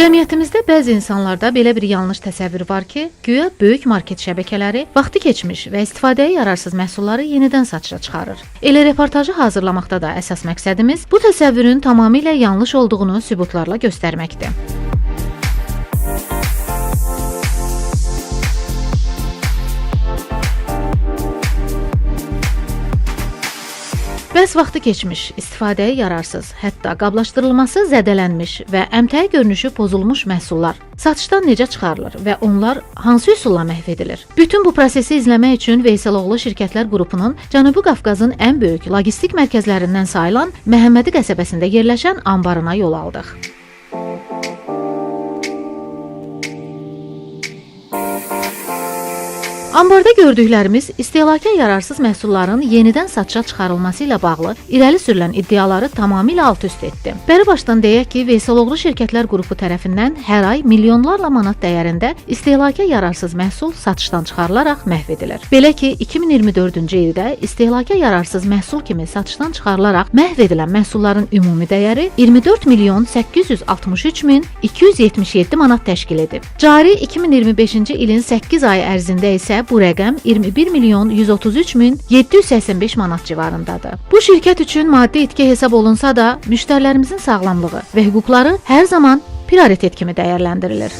Cəmiyyətimizdə bəzi insanlarda belə bir yanlış təsəvvür var ki, güya böyük market şəbəkələri vaxtı keçmiş və istifadəyə yararsız məhsulları yenidən satışa çıxarır. Elə reportajı hazırlamaqda da əsas məqsədimiz bu təsəvvürün tamamilə yanlış olduğunu sübutlarla göstərməkdir. Bəs vaxtı keçmiş, istifadəyə yararsız, hətta qablaşdırılması zədələnmiş və əmtəyi görünüşü pozulmuş məhsullar satışdan necə çıxarılır və onlar hansı üsulla məhv edilir? Bütün bu prosesi izləmək üçün Veyseloğlu Şirkətlər Qrupunun Cənubi Qafqazın ən böyük logistik mərkəzlərindən sayılan Məhəmmədi qəsəbəsində yerləşən anbarına yol aldıq. Ambarda gördüklərimiz istehlaka yararsız məhsulların yenidən satışa çıxarılması ilə bağlı irəli sürülən iddiaları tamamilə alt-üst etdi. Bəri başdan deyək ki, Veyseloğlu Şirkətlər Qrupu tərəfindən hər ay milyonlarla manat dəyərində istehlaka yararsız məhsul satışdan çıxarılaraq məhv edilir. Belə ki, 2024-cü ildə istehlaka yararsız məhsul kimi satışdan çıxarılaraq məhv edilən məhsulların ümumi dəyəri 24 milyon 863 min 277 manat təşkil edib. Cari 2025-ci ilin 8 ay ərzində isə bu rəqəm 21 milyon 133 min 785 manat civarındadır. Bu şirkət üçün maddi itki hesab olunsa da, müştərilərimizin sağlamlığı və hüquqları hər zaman prioritet kimi dəyərləndirilir.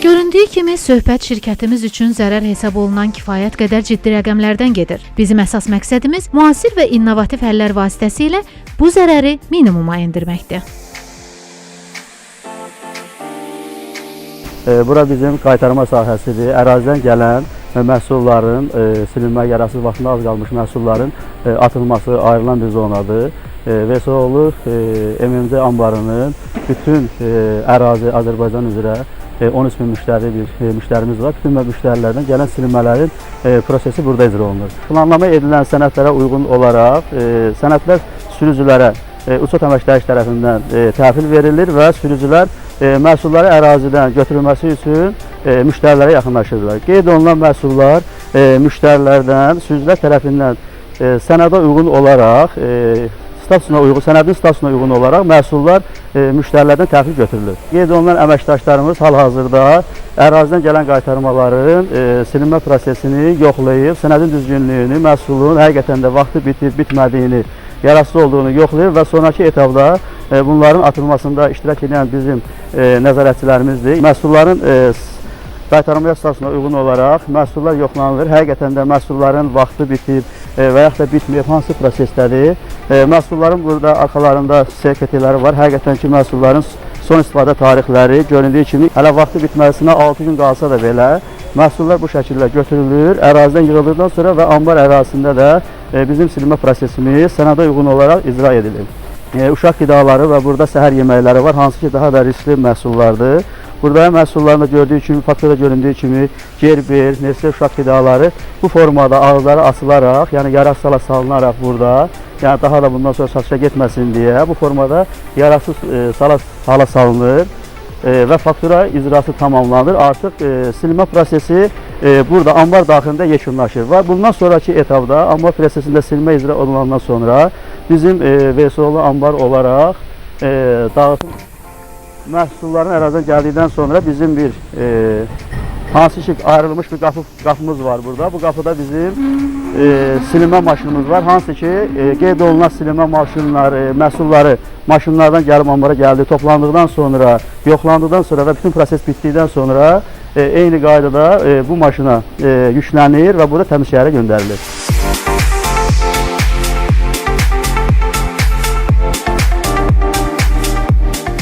Göründüyü kimi, söhbət şirkətimiz üçün zərər hesab olunan kifayət qədər ciddi rəqəmlərdən gedir. Bizim əsas məqsədimiz müasir və innovativ həllər vasitəsilə bu zərəri minimuma endirməkdir. Bura bizim qaytarma sahəsidir. Ərazidən gələn məhsulların silinmə yararsız vaxtında az qalmış məhsulların atılması ayrılan bir zonadır. Veyseloğlu MMC anbarının bütün ərazi Azərbaycan üzrə 13 min müştərimiz var. Bütün müştərilərdən gələn silinmələrin prosesi burada icra olunur. Planlama edilən sənədlərə uyğun olaraq sənədlər sürücülərə uçot əməkdaş tərəfindən təhvil verilir və sürücülər məhsulları ərazidən götürülməsi üçün müştərilərə yaxınlaşırlar. Qeyd olunan məhsullar müştərilərdən, sürücülər tərəfindən sənədə uyğun olaraq, sənədin statusuna uyğun olaraq məhsullar müştərilərdən təhvil götürülür. Qeyd olunan əməkdaşlarımız hal-hazırda ərazidən gələn qaytarmaların silinmə prosesini yoxlayıb, sənədin düzgünlüyünü, məhsulun həqiqətən də vaxtı bitib, bitmədiyini, yararsız olduğunu yoxlayır və sonraki etapda bunların atılmasında iştirak edən bizim nəzarətçilərimizdir. Məhsulların qaytarma statusuna uyğun olaraq məhsullar yoxlanılır. Həqiqətən də məhsulların vaxtı bitib və yaxud da bitməyib, hansı prosesdədir. Məhsulların burada arxalarında sertifikatları var. Həqiqətən ki, məhsulların son istifadə tarixləri göründüyü kimi hələ vaxtı bitməsinə 6 gün qalsa da belə məhsullar bu şəkildə götürülür, ərazidən yığıldıqdan sonra və anbar ərazisində də bizim silinmə prosesimiz sənədə uyğun olaraq icra edilir. Uşaq qidaları və burada səhər yeməkləri var, hansı ki daha da riskli məhsullardır. Burada məhsullarında gördüyü kimi, fakturada göründüyü kimi gerbir, nesli uşaq qidaları bu formada ağızları açılaraq, yəni yararsız hala salınaraq burada, yəni daha da bundan sonra satışa getməsin deyə bu formada yararsız hala salınır və faktura icrası tamamlanır. Artıq silinmə prosesi burada anbar daxilində yekunlaşır. Bundan sonraki etapda anbar prosesində silinmə icra olunandan sonra bizim Veyseloğlu anbar olaraq dağıtım məhsulların ərazidən gəldikdən sonra bizim bir hansı ki ayrılmış bir qapımız var burada. Bu qapıda bizim silinmə maşınımız var. Hansı ki qeyd olunan silinmə maşınları, məhsulları maşınlardan gəlib ambara gəldi, toplandıqdan sonra, yoxlandıqdan sonra və bütün proses bitdikdən sonra eyni qaydada bu maşına yüklənir və burada təmiz şəhərə göndərilir.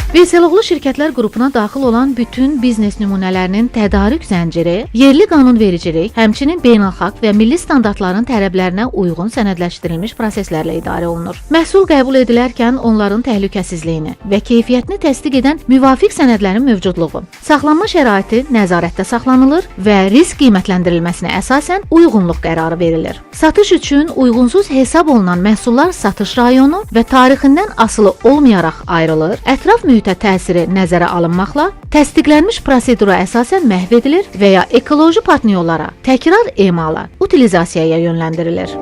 Veyseloğlu Şirkətlər Qrupuna daxil olan bütün biznes nümunələrinin tədarük zənciri, yerli qanunvericilik, həmçinin beynəlxalq və milli standartların tələblərinə uyğun sənədləşdirilmiş proseslərlə idarə olunur. Məhsul qəbul edilərkən onların təhlükəsizliyini və keyfiyyətini təsdiq edən müvafiq sənədlərin mövcudluğu, saxlanma şəraiti nəzarətdə saxlanılır və risk qiymətləndirilməsinə əsasən uyğunluq qərarı verilir. Satış üçün uyğunsuz hesab olunan məhsullar satış rayonu və tarixindən asılı olmayaraq ayrılır, ətraf mühitə təsiri nəzərə alınmaqla təsdiqlənmiş prosedura əsasən məhv edilir və ya ekoloji partnyorlara təkrar emala, utilizasiyaya yönləndirilir.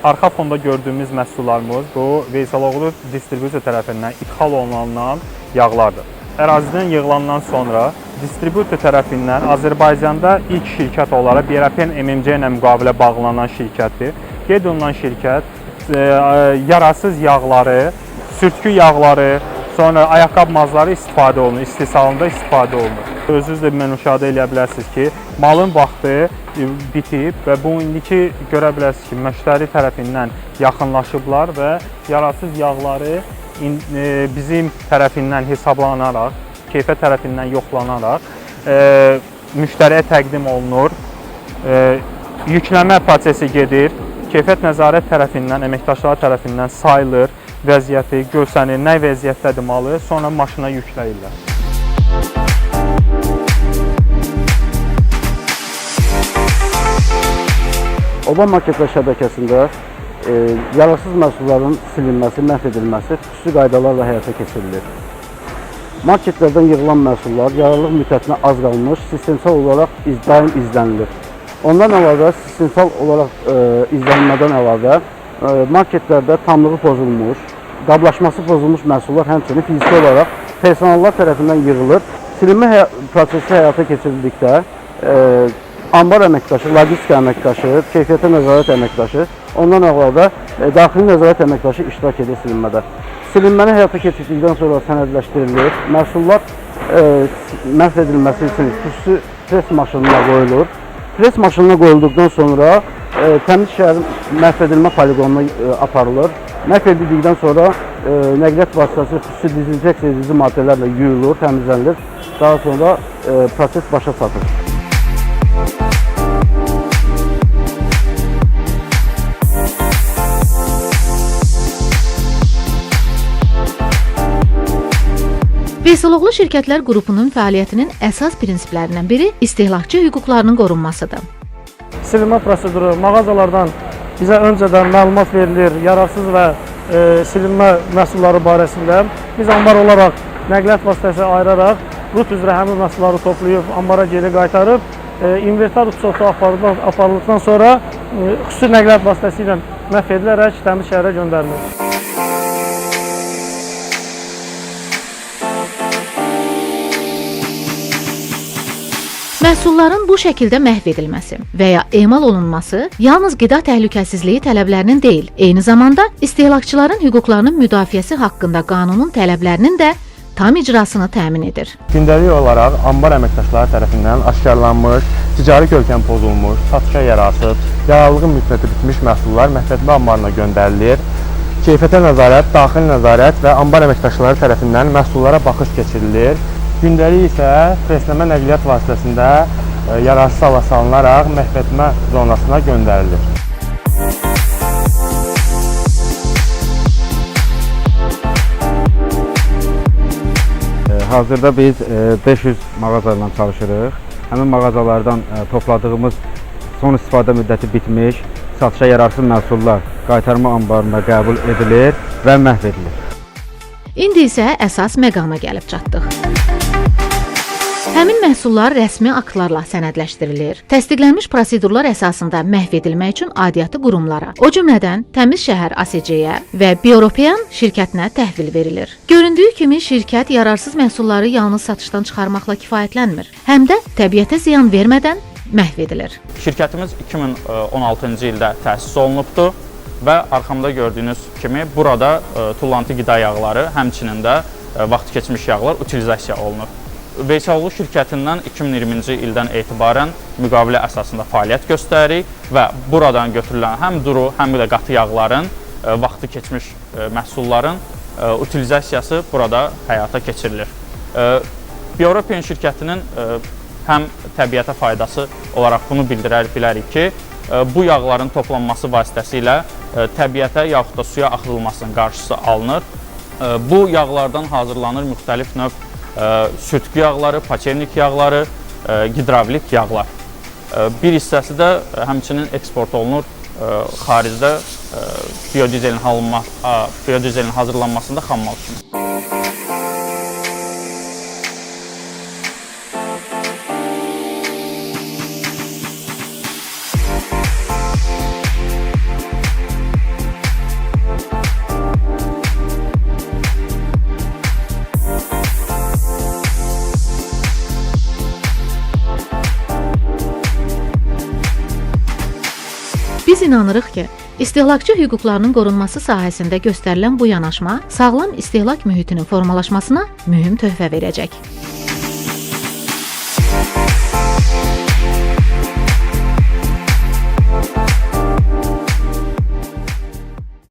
arxa fonda gördüyümüz məhsullarımız bu Veysaloğlu distribusiya tərəfindən ixal olunan yağlardır. Ərazidən yığılandan sonra distribusiya tərəfindən Azərbaycanda ilk şirkət olaraq BRPN MMC ilə müqavilə bağlanan şirkətdir. Qeyd olunan şirkət yararsız yağları, sürtkü yağları, sonra ayaqqabı mazları istifadə olunur, istehsalında istifadə olunur. Özünüz də müşahidə edə bilərsiniz ki, malın vaxtı bitib və bu indiki görə bilərsiniz ki, müştəri tərəfindən yaxınlaşıblar və yararsız yağları bizim tərəfindən hesablanaraq, keyfiyyət tərəfindən yoxlanaraq müştəriyə təqdim olunur. Yükləmə prosesi gedir. Keyfiyyət nəzarət tərəfindən, əməkdaşlar tərəfindən sayılır, vəziyyəti görsənir, nə vəziyyətdədir malı, sonra maşına yükləyirlər. Oban marketlər şəbəkəsində yararsız məhsulların silinməsi, məhv edilməsi xüsusi qaydalarla həyata keçirilir. Marketlərdən yığılan məhsullar yararlılıq müddətinə az qalmış, sistemsal olaraq daim izlənilir. Ondan əlavə, sistemsal olaraq izlənmədən əlavə marketlərdə tamlığı pozulmuş, qablaşması pozulmuş məhsullar həmçinin fiziki olaraq personallar tərəfindən yığılır. Silinmə prosesi həyata keçirildikdə ambar əməkdaşı, logistika əməkdaşı, keyfiyyətə nəzarət əməkdaşı, ondan əlavə daxili nəzarət əməkdaşı iştirak edir silinmədə. Silinməni həyata keçirdikdən sonra sənədləşdirilir. Məhsullar məhv edilməsi üçün xüsusi pres maşınına qoyulur. Pres maşınına qoyulduqdan sonra təmiz şəhərin məhv edilmə poligonuna aparılır. Məhv edildikdən sonra nəqliyyat vasitəsi xüsusi dezinfeksiya edici maddələrlə yuyulur, təmizlənilir. Daha sonra proses başa çatır. Veysaloğlu şirkətlər qrupunun fəaliyyətinin əsas prinsiplərindən biri istehlakçı hüquqlarının qorunmasıdır. Silinmə proseduru mağazalardan bizə öncədən məlumat verilir, yararsız və silinmə məhsulları barəsində. Biz ambar olaraq nəqliyyat vasitəsi ayıraraq rut üzrə həmin məhsulları toplayıb ambara geri qaytarıb, inventar uçotda aparıldıqdan sonra xüsusi nəqliyyat vasitəsi ilə məhv edilərək təmiz şəhərə göndərilir. Məhsulların bu şəkildə məhv edilməsi və ya emal olunması yalnız qida təhlükəsizliyi tələblərinin deyil, eyni zamanda istehlakçıların hüquqlarının müdafiəsi haqqında qanunun tələblərinin də tam icrasını təmin edir. Gündəlik olaraq ambar əməkdaşları tərəfindən aşkarlanmış, ticari görkəm pozulmuş, satışa yararsız, yararlılığı müddəti bitmiş məhsullar məhvedici ambarına göndərilir. Keyfiyyətə nəzarət, daxili nəzarət və ambar əməkdaşları tərəfindən məhsullara baxış keçirilir. Gündəlik isə presləmə nəqliyyat vasitəsində yararsız hala salınaraq məhvedici zonasına göndərilir. Hazırda biz 500 mağazalarla çalışırıq. Həmin mağazalardan topladığımız son istifadə müddəti bitmiş, satışa yararsız məhsullar qaytarma anbarına qəbul edilir və məhv edilir. İndi isə əsas məqama gəlib çatdıq. Həmin məhsullar rəsmi aktlarla sənədləşdirilir. Təsdiqlənmiş prosedurlar əsasında məhv edilmək üçün aidiyyatı qurumlara, o cümlədən Təmiz Şəhər ASC-yə və Bioeuropean şirkətinə təhvil verilir. Göründüyü kimi şirkət yararsız məhsulları yalnız satışdan çıxarmaqla kifayətlənmir, həm də təbiətə ziyan vermədən məhv edilir. Şirkətimiz 2016-cı ildə təsis olunubdur və arxamda gördüyünüz kimi burada tullantı qida yağları, həmçinin də vaxt keçmiş yağlar utilizasiya olunur. Veysaloğlu şirkətindən 2020-ci ildən etibarən müqavilə əsasında fəaliyyət göstəririk və buradan götürülən həm duru, həm də qatı yağların, vaxtı keçmiş məhsulların utilizasiyası burada həyata keçirilir. Bioeuropean şirkətinin həm təbiətə faydası olaraq bunu bilərik ki, bu yağların toplanması vasitəsilə təbiətə yaxud da suya axıdılmasının qarşısı alınır. Bu yağlardan hazırlanır müxtəlif növ sürtkü yağları, paçernik yağları, hidravlik yağlar. Bir hissəsi də həmçinin eksport olunur xaricdə biodizelin hazırlanmasında xammal kimi. Biz inanırıq ki, istehlakçı hüquqlarının qorunması sahəsində göstərilən bu yanaşma sağlam istehlak mühitinin formalaşmasına mühüm töhfə verəcək.